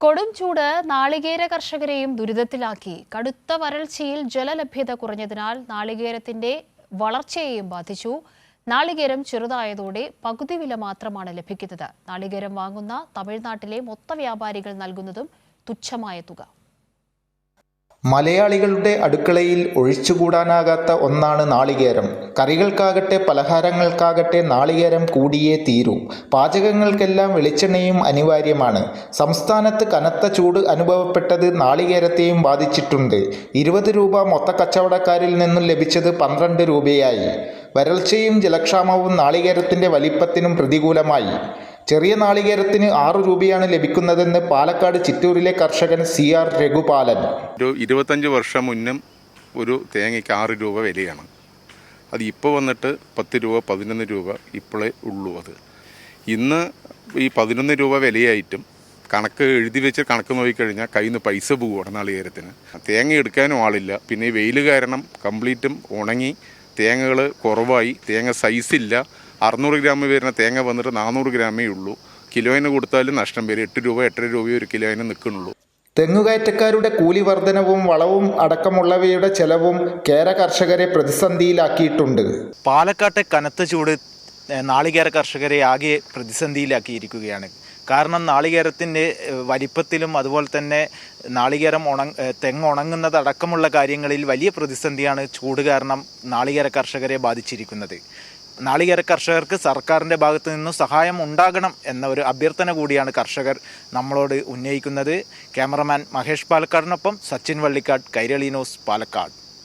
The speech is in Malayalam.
കൊടും ചൂട് നാളികേര കർഷകരെയും ദുരിതത്തിലാക്കി. കടുത്ത വരൾച്ചയിൽ ജലലഭ്യത കുറഞ്ഞതിനാൽ നാളികേരത്തിന്റെ വളർച്ചയെയും ബാധിച്ചു. നാളികേരം ചെറുതായതോടെ പകുതി വില മാത്രമാണ് ലഭിക്കുന്നത്. നാളികേരം വാങ്ങുന്ന തമിഴ്നാട്ടിലെ മൊത്ത വ്യാപാരികൾ നൽകുന്നതും തുച്ഛമായ തുക. മലയാളികളുടെ അടുക്കളയിൽ ഒഴിച്ചുകൂടാനാകാത്ത ഒന്നാണ് നാളികേരം. കറികൾക്കാകട്ടെ പലഹാരങ്ങൾക്കാകട്ടെ നാളികേരം കൂടിയേ തീരൂ. പാചകങ്ങൾക്കെല്ലാം വെളിച്ചെണ്ണയും അനിവാര്യമാണ്. സംസ്ഥാനത്ത് കനത്ത ചൂട് അനുഭവപ്പെട്ടത് നാളികേരത്തെയും ബാധിച്ചിട്ടുണ്ട്. 20 രൂപ മൊത്ത കച്ചവടക്കാരിൽ നിന്നും ലഭിച്ചത് 12 രൂപയായി. വരൾച്ചയും ജലക്ഷാമവും നാളികേരത്തിൻ്റെ വലിപ്പത്തിനും പ്രതികൂലമായി. ചെറിയ നാളികേരത്തിന് 6 രൂപയാണ് ലഭിക്കുന്നതെന്ന് പാലക്കാട് ചിറ്റൂരിലെ കർഷകൻ CR രഘുപാലൻ. 25 വർഷം മുന്നും ഒരു തേങ്ങയ്ക്ക് 6 രൂപ വിലയാണ്. അത് ഇപ്പോൾ വന്നിട്ട് 10 രൂപ 11 രൂപ ഇപ്പോഴേ ഉള്ളൂ. അത് ഇന്ന് ഈ 11 രൂപ വിലയായിട്ടും കണക്ക് എഴുതി വെച്ച് കണക്ക് നോക്കിക്കഴിഞ്ഞാൽ കയ്യിൽ നിന്ന് പൈസ പോവുകയാണ് നാളികേരത്തിന്. തേങ്ങ എടുക്കാനും ആളില്ല. പിന്നെ ഈ വെയിൽ കാരണം കംപ്ലീറ്റും ഉണങ്ങി, തേങ്ങകൾ കുറവായി, തേങ്ങ സൈസില്ല. 600 ഗ്രാം വരുന്ന തേങ്ങ വന്നിട്ട് 400 ഗ്രാമേ ഉള്ളൂ. കിലോയിന് കൊടുത്താലും നഷ്ടം വരും. 8 രൂപ 8.5 രൂപ ഒരു കിലോയിന് നിൽക്കുന്നുള്ളൂ. തെങ്ങുകയറ്റക്കാരുടെ കൂലി വർധനവും വളവും അടക്കമുള്ളവയുടെ ചെലവും കേര കർഷകരെ പ്രതിസന്ധിയിലാക്കിയിട്ടുണ്ട്. പാലക്കാട്ടെ കനത്ത ചൂട് നാളികേര കർഷകരെ ആകെ പ്രതിസന്ധിയിലാക്കിയിരിക്കുകയാണ്. കാരണം നാളികേരത്തിൻ്റെ വലിപ്പത്തിലും അതുപോലെ തന്നെ നാളികേരം തെങ്ങ് ഉണങ്ങുന്നതടക്കമുള്ള കാര്യങ്ങളിൽ വലിയ പ്രതിസന്ധിയാണ് ചൂട് കാരണം നാളികേര കർഷകരെ ബാധിച്ചിരിക്കുന്നത്. നാളികേര കർഷകർക്ക് സർക്കാരിൻ്റെ ഭാഗത്തു നിന്നും സഹായം ഉണ്ടാകണം എന്ന ഒരു അഭ്യർത്ഥന കൂടിയാണ് കർഷകർ നമ്മളോട് ഉന്നയിക്കുന്നത്. ക്യാമറമാൻ മഹേഷ് പാലക്കാടിനൊപ്പം സച്ചിൻ വള്ളിക്കാട്, കൈരളി ന്യൂസ്, പാലക്കാട്.